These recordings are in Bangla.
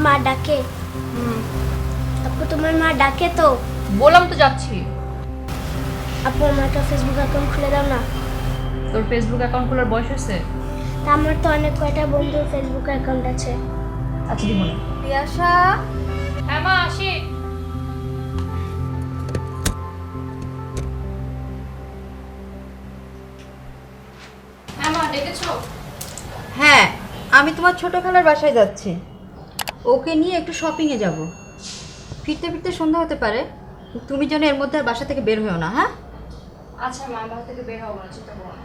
মা ডাকে? আপু তোমার মা ডাকে তো? বললাম তো যাচ্ছি। আপু আমার একটা ফেসবুক অ্যাকাউন্ট খুলে দাও না। তোর ফেসবুক অ্যাকাউন্ট খোলার বয়স হয়েছে? তা আমার তো অনেক কয়টা বন্ধুর ফেসবুক অ্যাকাউন্ট আছে। আচ্ছা দিব না। পিয়াসা, হ্যাঁ মা আসি। হ্যাঁ মা ডেকেছো? হ্যাঁ আমি তোমার ছোট খালার বাসায় যাচ্ছি, ওকে নিয়ে একটু শপিংয়ে যাব। ফিরতে ফিরতে সন্ধ্যা হতে পারে, তুমি যেন এর মধ্যে আর বাসা থেকে বের হয়েও না। হ্যাঁ আচ্ছা মা, বাসা থেকে বের হবো না, চিন্তা করো না।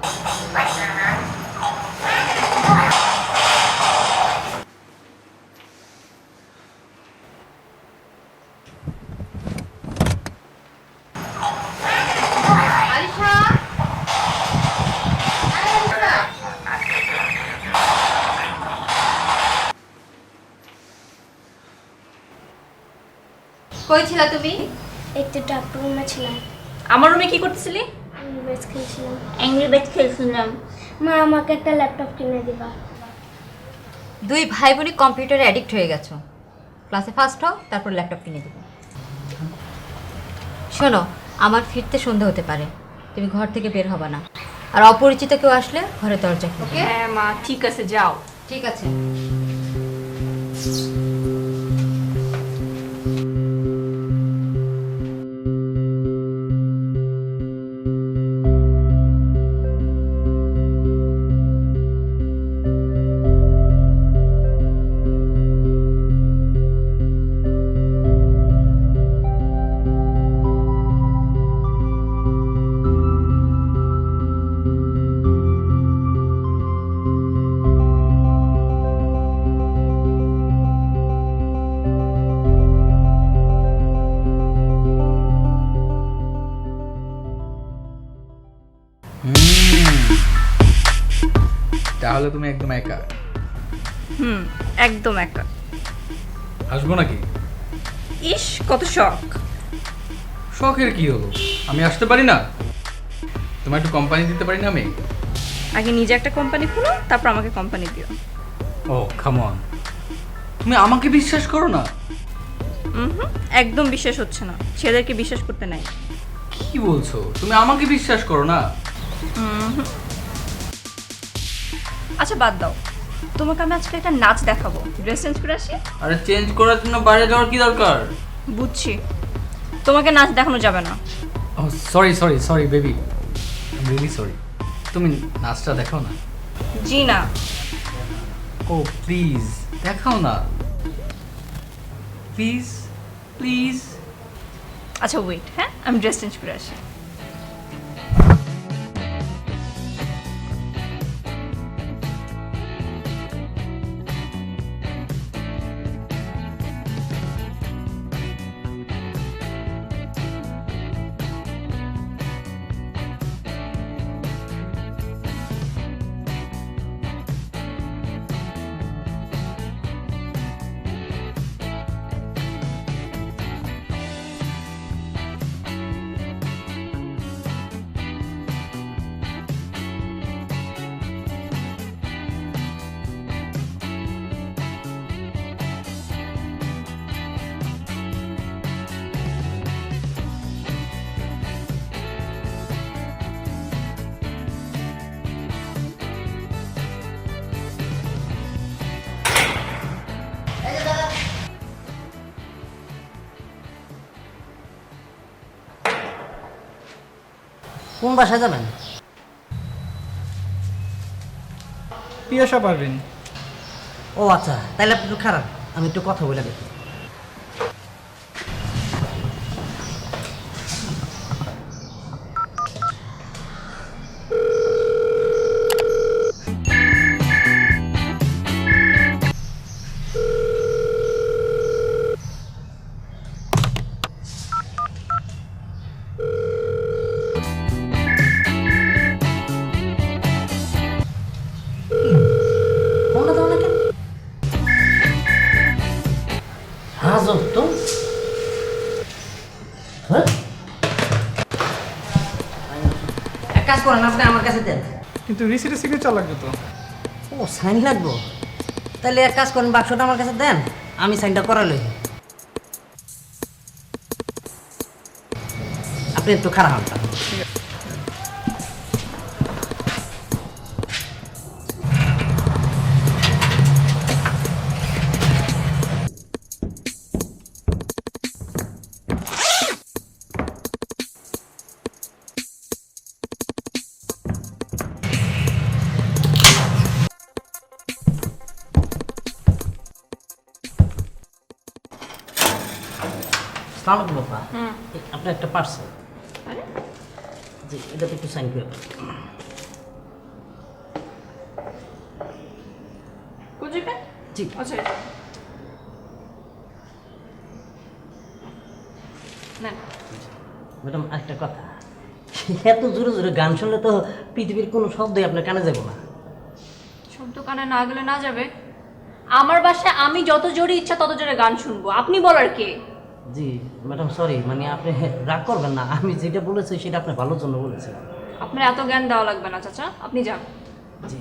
আলিশা, কই ছিলা তুমি? একটু ডাক্তার রুমে ছিলাম। আমার রুমে কি করতেছিলি? বেস খেলছিলাম। অ্যাংরি বার্ড খেলছিলাম। মা আমাকে একটা ল্যাপটপ কিনে দিবা। দুই ভাই বোনই কম্পিউটারে অ্যাডিক্ট হয়ে গেছো। ক্লাসে ফার্স্ট হও, তারপর ল্যাপটপ কিনে দেবো। শোনো, আমার ফিরতে সন্ধ্যা হতে পারে, তুমি ঘর থেকে বের হবে না। আর অপরিচিত কেউ আসলে ঘরে দরজা খুলবে। হ্যাঁ মা ঠিক আছে, যাও। ঠিক আছে। তাহলে তুমি একদম একা? একদম একা। আসবো নাকি? ইস কত শখ। শখের কি হলো, আমি আসতে পারি না? তোমার একটু কোম্পানি দিতে পারি না আমি? আগে নিজে একটা কোম্পানি খুলো, তারপর আমাকে কোম্পানি দিও। ও কাম অন, তুমি আমাকে বিশ্বাস করো না? একদম বিশ্বাস হচ্ছে না, ছেলেদেরকে বিশ্বাস করতে নাই। কি বলছো, তুমি আমাকে বিশ্বাস করো না? আচ্ছা বাদ দাও, তোমাকে আমি আজকে একটা নাচ দেখাবো, ড্রেস চেঞ্জ করে আসি। আরে চেঞ্জ করার জন্য বাইরে যাওয়ার কি দরকার? বুঝছি, তোমাকে নাচ দেখানো যাবে না। Oh sorry sorry sorry baby, really sorry. তুমি নাচটা দেখাও না। জি না। ও প্লিজ দেখাও না, প্লিজ প্লিজ। আচ্ছা ওয়েট, হ্যাঁ আমি ড্রেস চেঞ্জ করে আসি। কোন বাসায় যাবেন? পিয়াসা পারবেন। ও আচ্ছা, তাহলে আপনি একটু খারাপ, আমি একটু কথা বলে দেখি। ফোনটা দাও না কেন? হাজর তো। হ্যাঁ, এক কাজ করেন, আপনি আমার কাছে দেন। কিন্তু রিসিটে সিগনেচার লাগবে তো। ও সাইন লাগবো? তাহলে এক কাজ করেন, বাক্সটা আমার কাছে দেন, আমি সাইনটা করালই। আপনি একটু খারাপ হন। সালাম আলাইকুম বাবা। আপনার একটা পার্সেল। আরে জি, এটাতে একটু সাইন করে দেন। কুজি পেন? জি। আচ্ছা এটা। নেন। ম্যাডাম আরেকটা কথা, এত জোরে জোরে গান শুনলে তো পৃথিবীর কোনো শব্দই আপনার কানে যাবো না। শব্দ কানে না গেলে না যাবে। আমার বাসায় আমি যত জোরে ইচ্ছা তত জোরে গান শুনবো, আপনি বলার কে? জি ম্যাডাম সরি, মানে আপনি রাগ করবেন না, আমি যেটা বলেছি সেটা আপনার ভালোর জন্য বলেছি। আপনার এত জ্ঞান দেওয়া লাগবে না চাচা, আপনি যান। জি।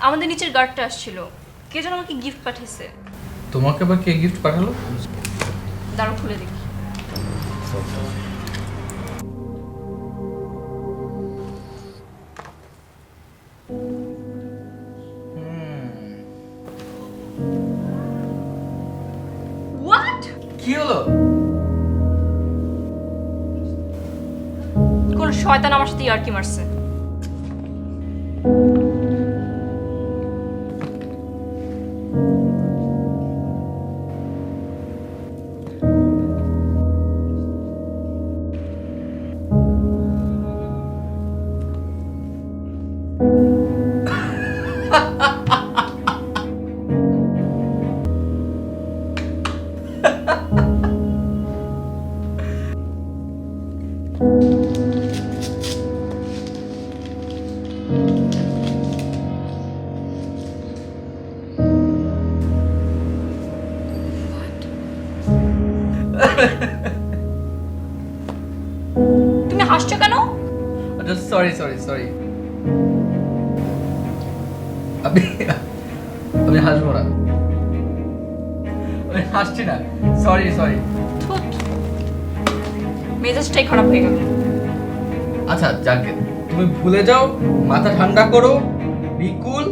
আমাদের নিচের গার্ডটা আসছিল, কে যেন আমাকে গিফট পাঠিয়েছে। তোমাকে আবার কে গিফট পাঠালো? দাঁড়ো খুলে দেখি। হোয়াট? কি হলো? কোন শয়তান আমার সাথে ইয়ার্কি মারছে। তুমি হাসছো কেন? আচ্ছা সরি সরি সরি, আমি আমি হাসবো না, আমি হাসছি না, সরি সরি। ধুৎ, মেজাজটাই খারাপ হয়ে গেল। আচ্ছা যাকে, তুমি ভুলে যাও, মাথা ঠান্ডা করো, বি কুল।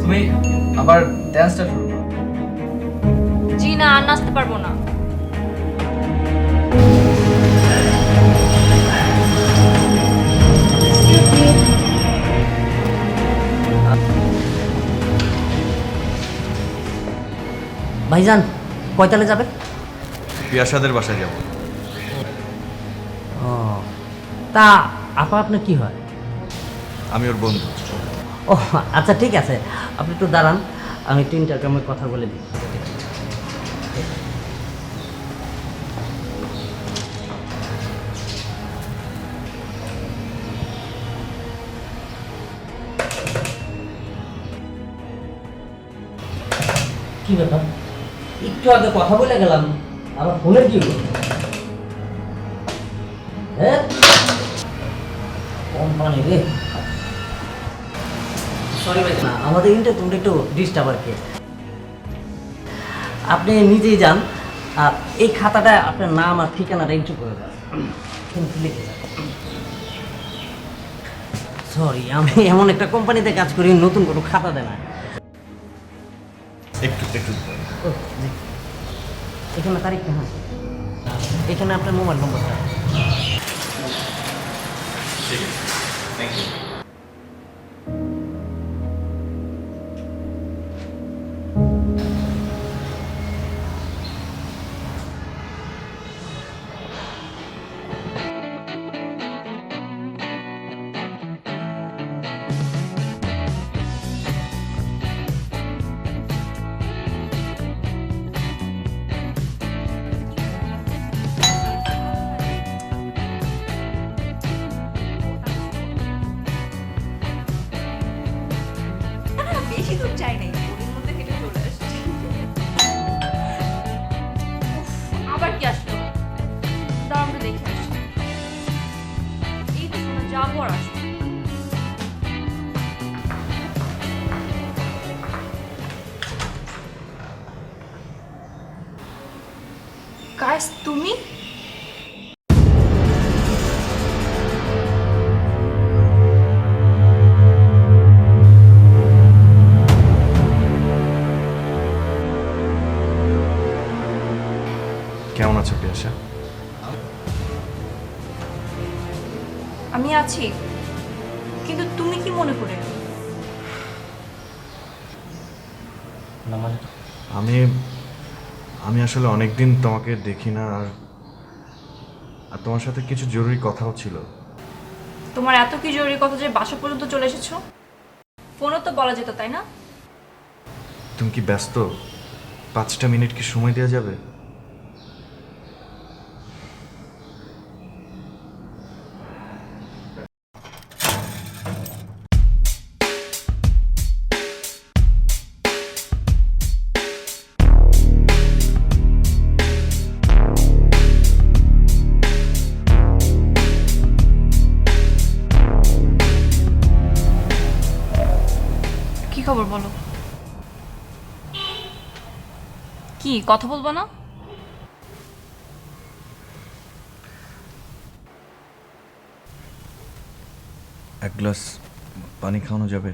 তুমি আবার ড্যান্সটা শুরু করো। জি না, আর নাচতে পারবো না। ভাইজান কয়তালে যাবেন? পিয়াসাদের বাসায় যাব। ও, তা আপা আপনার কি হয়? আমি ওর বন্ধু। ও আচ্ছা ঠিক আছে, আপনি একটু দাঁড়ান, আমি একটু ইন্টারগ্রামে কথা বলে দিই। কি ব্যাপার, একটু আগে কথা বলে গেলাম, আবার ফোনে কি হলো? কোম্পানি রে, সরি ভাই না, আমাদের ইন্টারভিউটা একটু ডিস্টার্ব আর কি। আপনি নিজেই যান, আর এই খাতাটা আপনার নাম আর ঠিকানাটা এন্ট্রি করে দেন, কিন্তু লিখে যান। সরি, আমি এমন একটা কোম্পানিতে কাজ করি, নতুন কোনো খাতা দেয় না। একটু একটু ও, জি। এখানে তারিখটা, হ্যাঁ এখানে আপনার মোবাইল নম্বরটা। ঠিক আছে, থ্যাংক ইউ। গাইস তুমি? কেমন আছো পিয়াসা? আমি আছি, কিন্তু তুমি কি মনে করে? না মানে আমি আমি আসলে অনেক দিন তোমাকে দেখি না, আর আর তোমার সাথে কিছু জরুরি কথাও ছিল। তোমার এত কি জরুরি কথা যে বাসা পর্যন্ত চলে এসেছো? ফোনও তো বলা যেত, তাই না? তুমি কি ব্যস্ত? 5টা মিনিট কি সময় দেওয়া যাবে? কি খবর বলো? কি কথা বলবো না? এক গ্লাস পানি খাওয়ানো যাবে?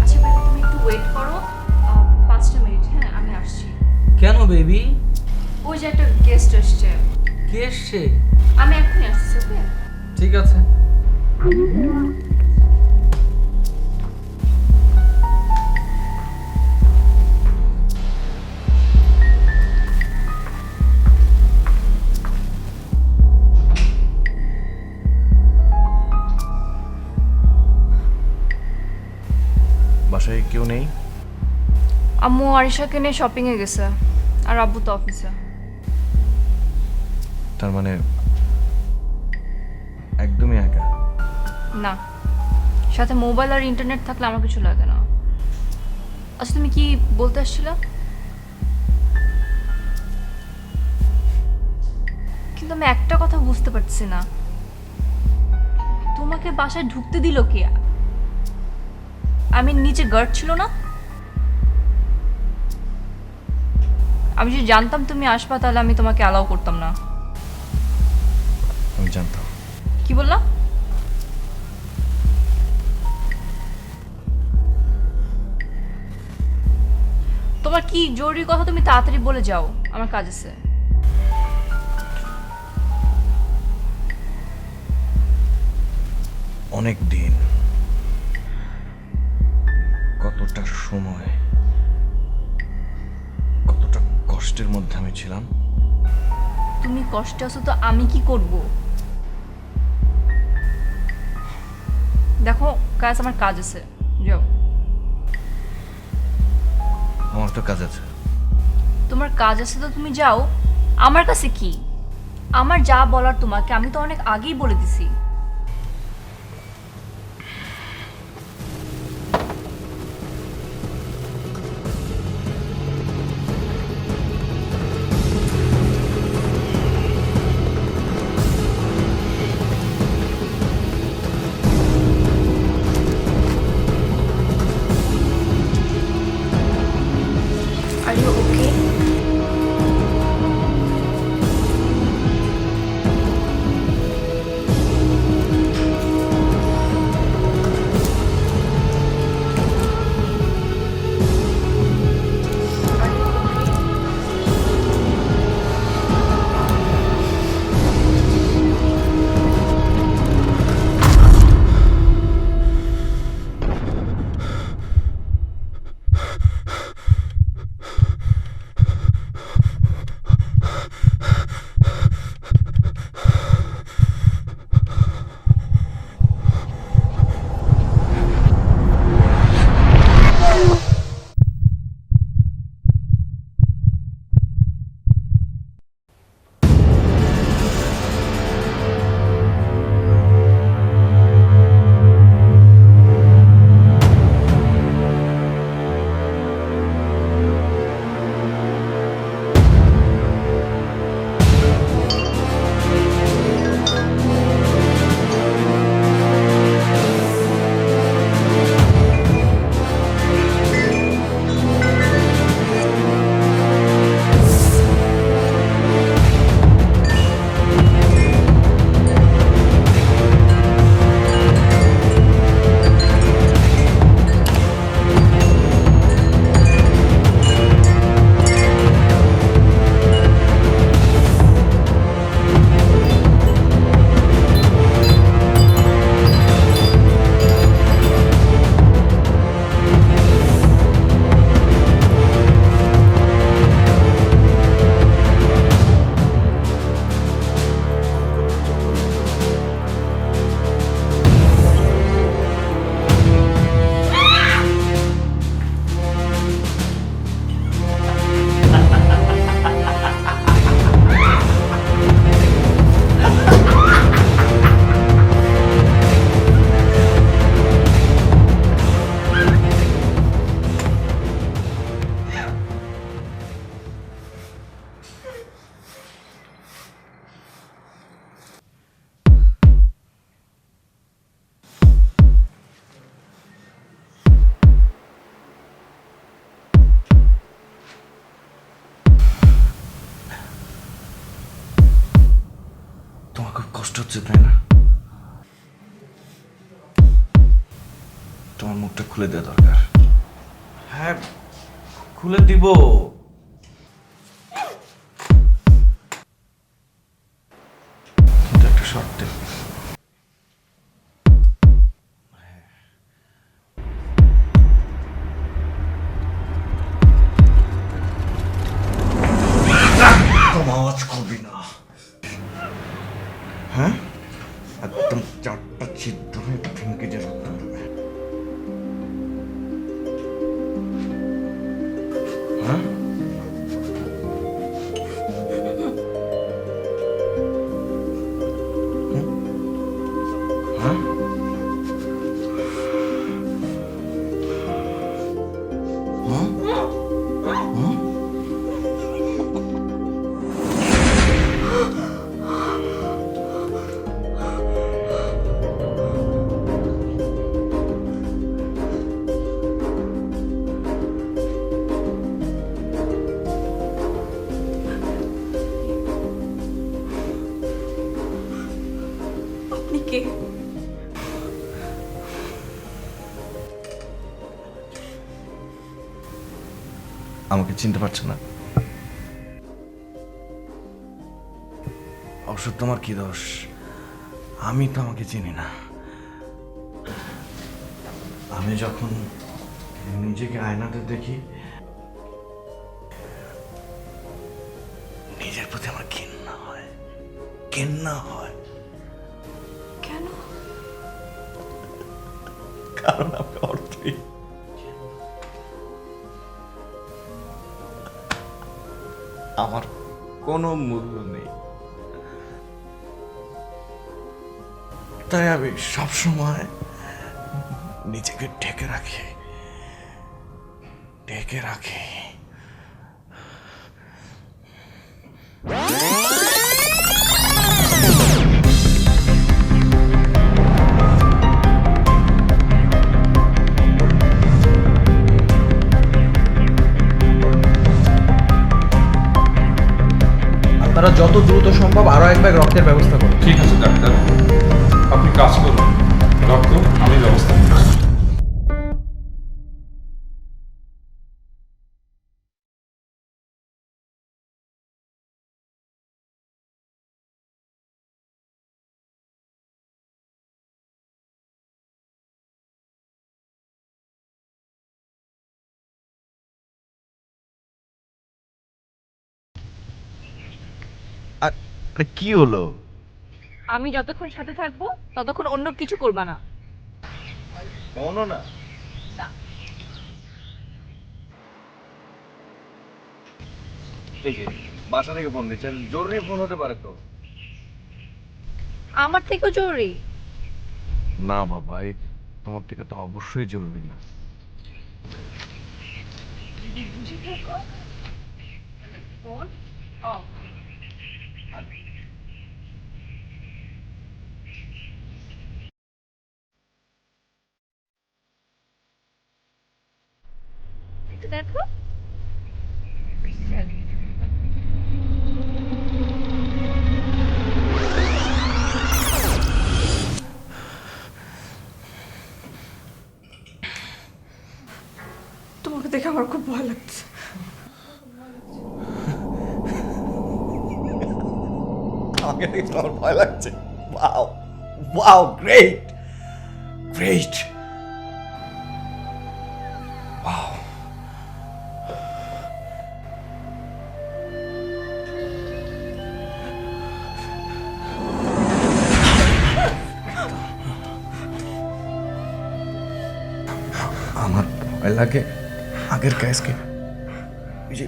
আচ্ছা বেবি, তুমি একটু ওয়েট করো, 5টা মিনিট। হ্যাঁ, আমি আসছি। কেন বেবি? ওই যে একটা গেস্ট এসছে, কে এসছে? আমি এখনই আসছি। ওকে? ঠিক আছে। বাসায় কেউ নেই? আম্মু আরিশাকে নিয়ে শপিংয়ে গেছে, আর আব্বু তো অফিসে। তার মানে একদমই একা? না, সাথে মোবাইল আর ইন্টারনেট থাকলে আমার কিছু লাগে না। আচ্ছা তুমি কি বলতে আসছিলে? কিন্তু আমি একটা কথা বুঝতে পারছি না, তোমাকে বাসায় ঢুকতে দিল কে? আমি নিচে গার্ড ছিল না? আমি যদি জানতাম তুমি আসবা তাহলে আমি তোমাকে অ্যালাউ করতাম না। আমি জানতাম। কি বললা? তোমার কি জরুরি কথা? তুমি তাড়াতাড়ি বলে যাও, আমার কাজ আছে। অনেক দিন, কতটা সময়, কতটা কষ্টের মধ্যে আমি ছিলাম। তুমি কষ্টে আছো তো আমি কি করব? দেখো কাজ, আমার কাজ আছে, যাও। আমার তো কাজ আছে। তোমার কাজ আছে তো তুমি যাও, আমার কাছে কি? আমার যা বলার তোমাকে আমি তো অনেক আগেই বলে দিছি। Are you okay? হচ্ছে তাই না? তোমার মুখটা খুলে দেওয়া দরকার। হ্যাঁ, খুলে দিব। কিন্তু একটা শর্তে। আওয়াজ করবি না, হ্যাঁ? একদম 4টা ছিদ্র হয়ে ভেঙে যে রক্ত বেরোবে। হ্যাঁ? হ্যাঁ? আপনি কে? আমাকে চিনতে পারছো না? অবশ্য তোমার কি দোষ? আমি তো আমাকে চিনি না। আমি যখন নিজেকে আয়নাতে দেখি, নিজের প্রতি আমার ঘৃণা হয়, ঘৃণা হয়। কেন? কারণ আমি অর্থহীন। আমার কোনো মূল্য নেই, তাই আমি সবসময় নিজেকে ঢেকে রাখি, ঢেকে রাখি। আপনারা যত দ্রুত সম্ভব আরো এক ব্যাগ রক্তের ব্যবস্থা করুন। ঠিক আছে ডাক্তার, আপনি কাজ করুন, রক্ত আমি ব্যবস্থা করছি। আরে কি হলো? আমি যতক্ষণ সাথে থাকবো ততক্ষণ অন্য কিছু করবা না। কোনো না। এই যে বাসা থেকে ফোন দিচ্ছেন, জরুরি ফোন হতে পারে তো। আমার থেকেও জরুরি? না বাবা, এই তোমার থেকে তো অবশ্যই জরুরি না। Phone off. একটু দেখো। তোমাকে দেখে আমার খুব ভয় লাগছে। আমাকে দেখে তোমার ভয় লাগছে? Wow, wow, great, great, wow. আমার ভয় লাগে আগের কেসকে, ওই যে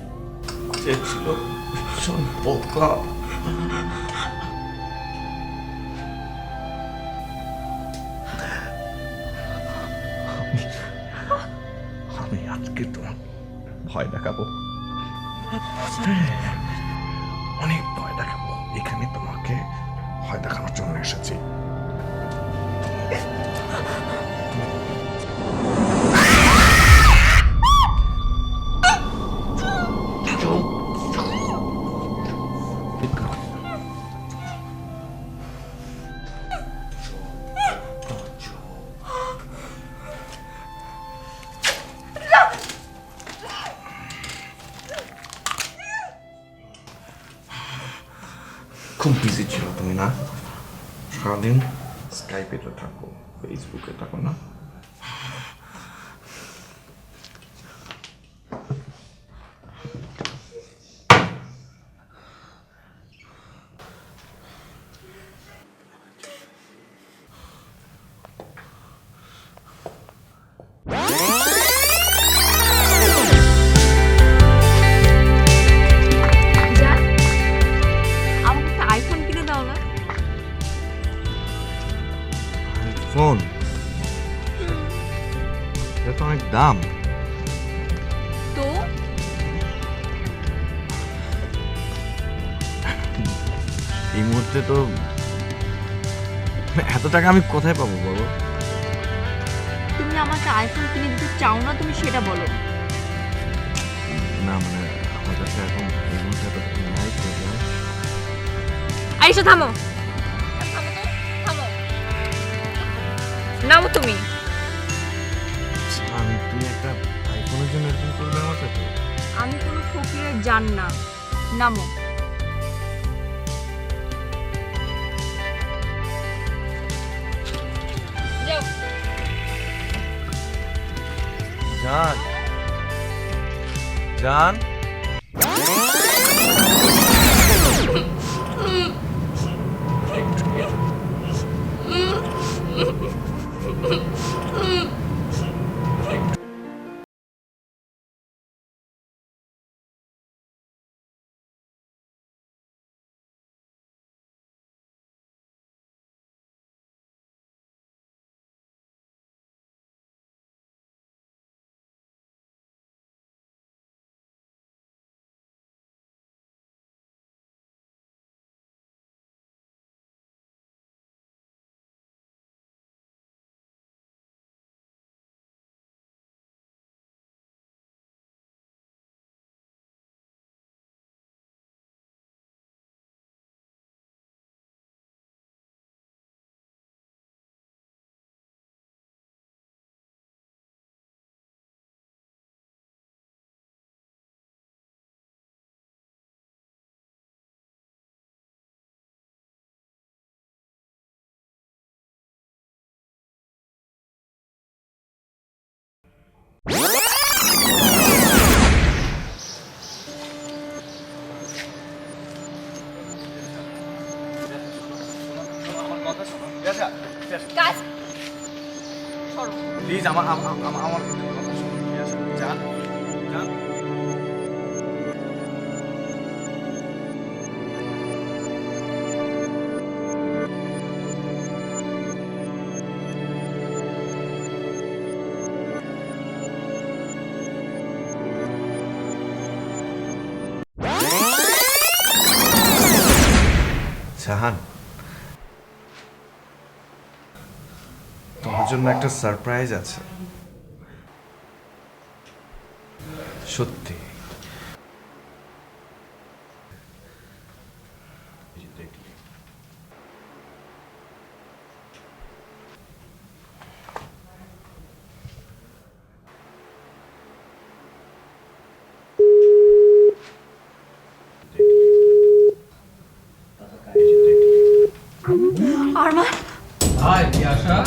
ছিল ভীষণ বোকা। আমি আজকে তোমার ভয় দেখাবো, অনেক ভয় দেখাবো। এখানে তোমাকে ভয় দেখানোর জন্য এসেছি। খুব বিজি ছিল তুমি না? সারাদিন স্কাইপে তো থাকো, ফেসবুকে থাকো না? জান, আমাকে একটা আইফোন কিনে দাও না। ফোন এটা তো অনেক দাম। তো এই মুহূর্তে তো এত টাকা আমি কোথায় পাবো বলো? তুমি আমাকে আইফোন কিনে দিতে চাও না, তুমি সেটা বলো। না মানে আমার কাছে এখন এই মুহূর্তে এত টাকা নাই তো জান। আইসো থামো, থামো, নামো তুমি। তুমি একটা আইফোনের জন্য এরকম করবে আমার সাথে? আমি কোনো ফকিরের জান না, নামো। যাও। জান জান কাজ সরো। প্লিজ আমার কথা শোনো। জান জান জাহান, তোমার জন্য একটা সারপ্রাইজ আছে। সত্যি। Arman, hi Piyasa.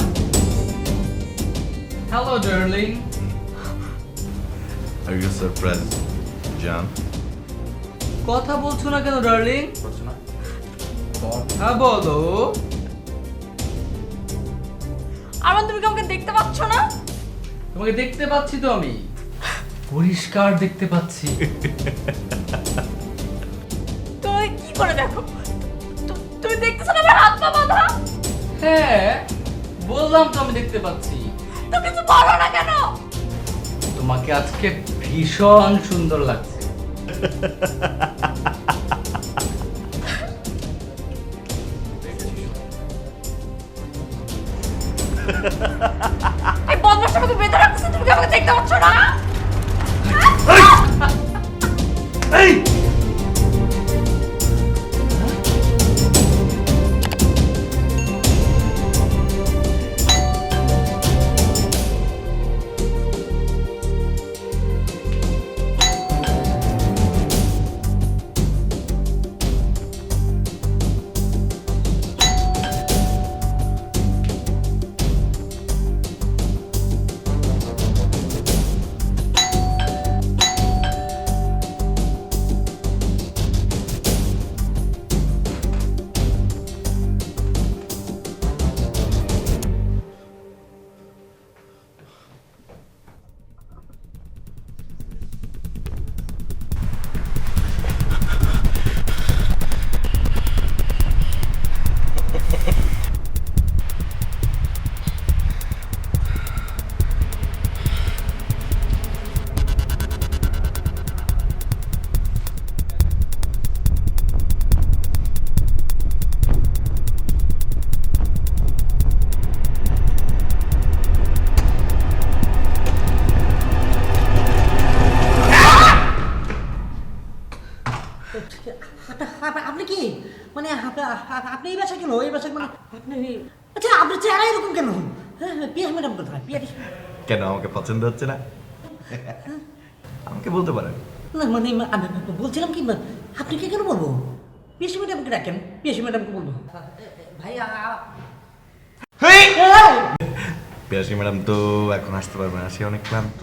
Hello darling. Are you surprised, জান? কথা বলছো না কেন ডার্লিং? কথা বলো। আরমান তুমি কি আমাকে দেখতে পাচ্ছ না? তোমাকে দেখতে পাচ্ছি তো, আমি পরিষ্কার দেখতে পাচ্ছি। তুমি কি করে দেখো? তুমি দেখতেছ না আমার হাত পা বাঁধা? হ্যাঁ, বললাম তো আমি দেখতে পাচ্ছি। তো কিছু বলো না কেন? তোমাকে আজকে ভীষণ সুন্দর লাগছে। এই বদমাশ আমাকে বেঁধে রাখছে, তুমি কি আমাকে দেখতে পাচ্ছ না? এই আপনি কি মানে আপনি এই বাসা কেন এই বাসা মানে আপনি আচ্ছা আপনার চেহারা এরকম কেন? হ্যাঁ পিয়াস ম্যাডাম কোথায়? পিয়াস কেন আমাকে পছন্দ হচ্ছে না? আমাকে বলতে পারেন। না মানে আমি বলছিলাম কি আপনি কি কেন বলবো? পিয়াস ম্যাডামকে ডাকেন, পিয়াস ম্যাডামকে বলবো। ভাইয়া পিয়াসী ম্যাডাম তো এখন আসতে পারবে না, সে অনেক ক্লান্ত।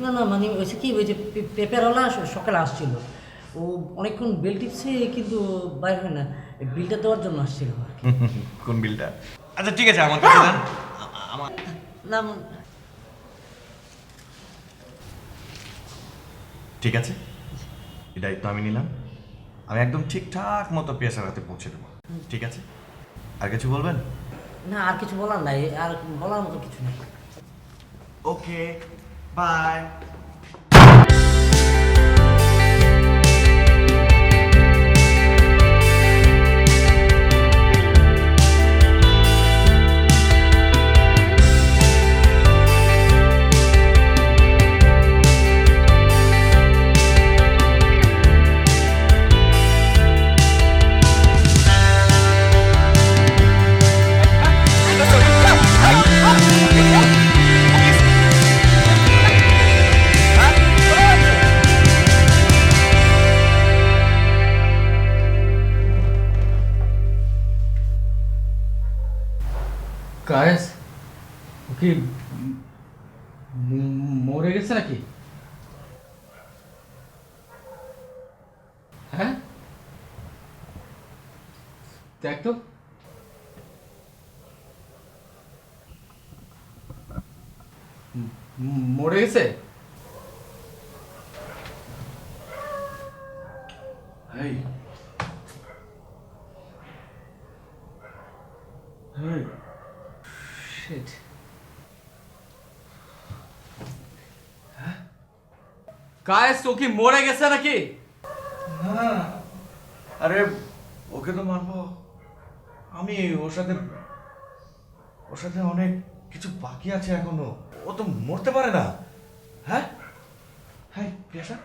না না মানে ওইসে কি ওই যে পেপারওয়ালা সকালে আসছিল, ও অনেকক্ষণ বেল টিপছে কিন্তু বাইর হয় না, বিলটা দেওয়ার জন্য আসছিল। কোন বিলটা? আচ্ছা ঠিক আছে, আমার কাছে দেন। আমার না ঠিক আছে, এই দায়িত্ব আমি নিলাম। আমি একদম ঠিকঠাক মতো পিয়াসার হাতে পৌঁছে দেবো। ঠিক আছে, আর কিছু বলবেন? না আর কিছু বলার নাই, আর বলার মতো কিছু নেই। ওকে, বাই। কায়েস ও কি মরে গেছে নাকি? হ্যাঁ দেখ তো। মরে গেছে? হেই হেই শিট। কায়েস ও কি মরে গেছে নাকি? না, আরে ওকে তো মারবো আমি। ওর সাথে অনেক কিছু বাকি আছে এখনো। ও তো মরতে পারে না। হ্যাঁ হ্যাঁ পিয়াসা,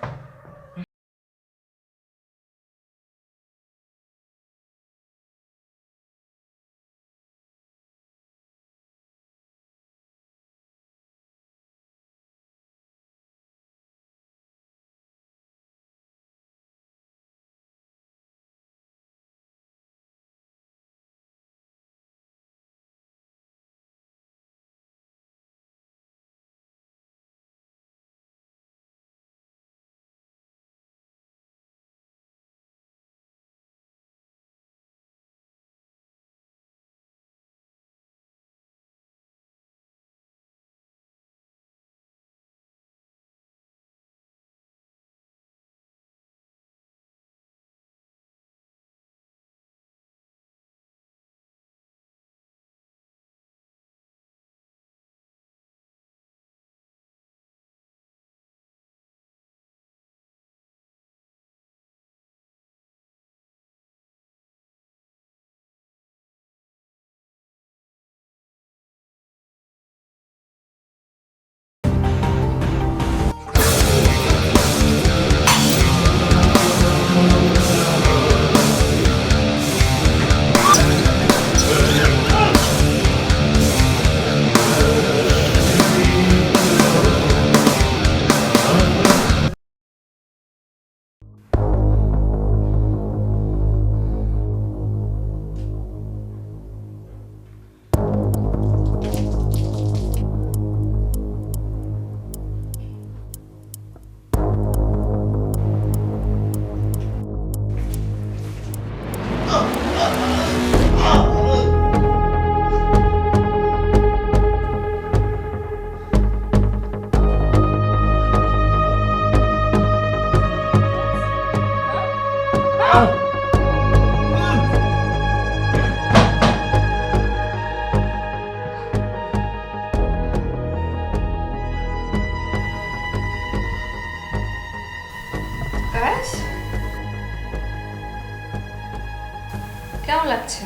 কেমন লাগছে?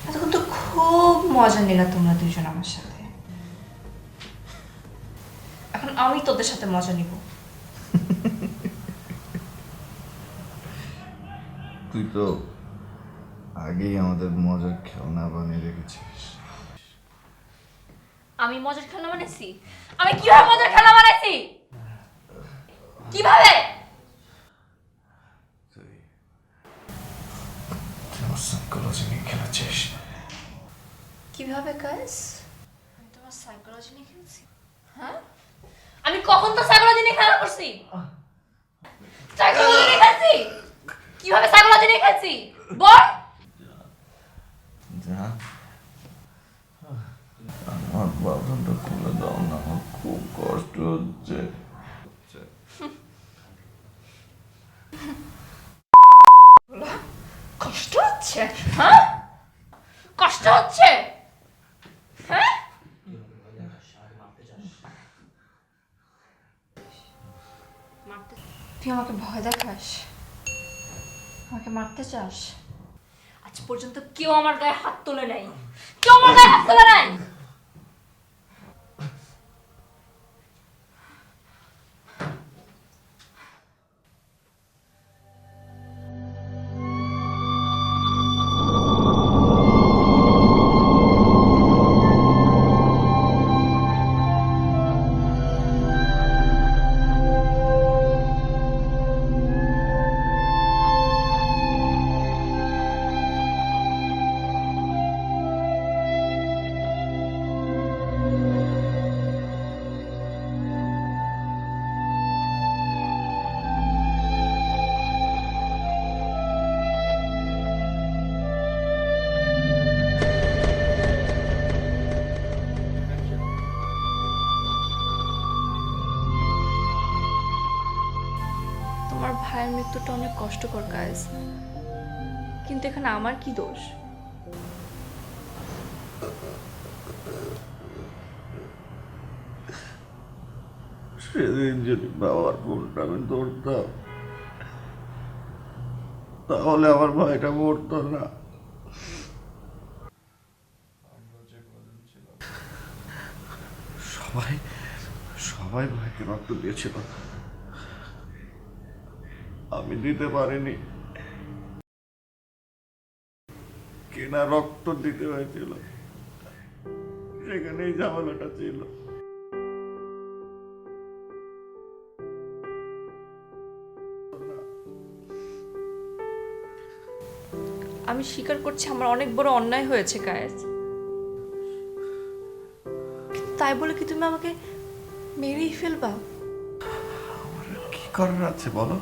এতক্ষণ তো খুব মজা নিলা তোমরা দুজন আমার সাথে। এখন আমি তোদের সাথে মজা নিব। তুই তো আগেই আমাদের মজার খেলনা বানিয়ে রেখেছিস। আমি মজার খেলনা বানাইছি? আমি কিভাবে মজার খেলনা বানাইছি? কিভাবে? তুই আমার সাইকোলজি নিয়ে খেলেছিস। কিভাবে গাইস? আমি তোমার সাইকোলজি নিয়ে খেলছি? হ্যাঁ, আমি কখন তো সাইকোলজি নিয়ে খেলা করছি? সাইকোলজি নিয়ে খেলছি? কিভাবে সাইকোলজি নিয়ে খেলছি বল? যা, আমার বাথরুমটা খুলে দাও না, আমার খুব কষ্ট হচ্ছে। কষ্ট হচ্ছে? হ্যাঁ, কষ্ট হচ্ছে? হ্যাঁ, তুই আমাকে ভয় দেখাস? আমাকে মারতে চাস? আজ পর্যন্ত কেউ আমার গায়ে হাত তোলে নাই, কেউ আমার গায়ে হাত তোলে নাই। তোমার ভাইয়ের মৃত্যুটা অনেক কষ্টকর কাজ, কিন্তু এখানে আমার কি দোষ? সেদিন যদি বাবার ফোনটা আমি ধরতাম, তাহলে আমার ভাইটা মরতো না। সবাই সবাই ভাইকে রক্ত দিয়েছিল, আমি দিতে পারিনি। কেনা রক্ত দিতে হয়েছিল, সেখানেই ঝামেলাটা ছিল। আমি স্বীকার করছি আমার অনেক বড় অন্যায় হয়েছে কায়েস, তাই বলে কি তুমি আমাকে মেরেই ফেলবা? আমার আর কি করার আছে বলো?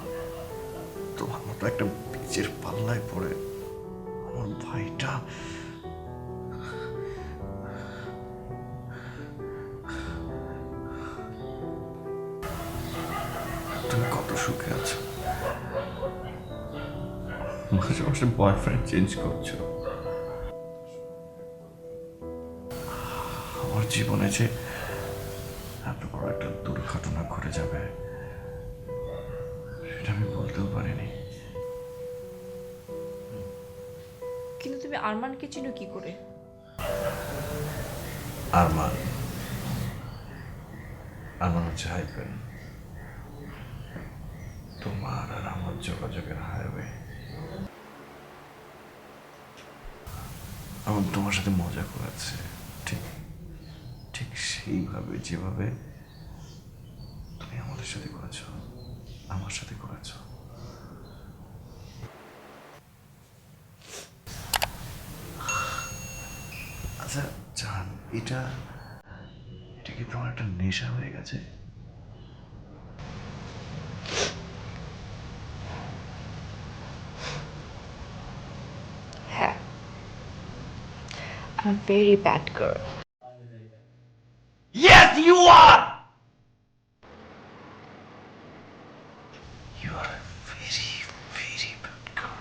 তোমার মতো একটা বীজের পাল্লায় পড়ে আমার ভাইটা তুমি কত সুখে আছো, মাঝে মাঝে বয়ফ্রেন্ড চেঞ্জ করছো। আমার জীবনে যে এত বড় একটা দুর্ঘটনা ঘটে যাবে সেটা আমি বলতেও পারিনি। কিন্তু তুমি আরমানকে চিনো কি করে? আরমান আরমান হচ্ছে হাইপেন, তোমার আর আমার যোগাযোগের হাইওয়ে। আমার তোমার সাথে মজা করেছে, ঠিক ঠিক সেইভাবে যেভাবে তুমি আমাদের সাথে করেছো, আমার সাথে করেছো। আচ্ছা জান, এটা এটা কি তোমার একটা নেশা হয়ে গেছে? হ্যাঁ, I'm a very bad girl. Yes, you are! You are a very, very bad girl.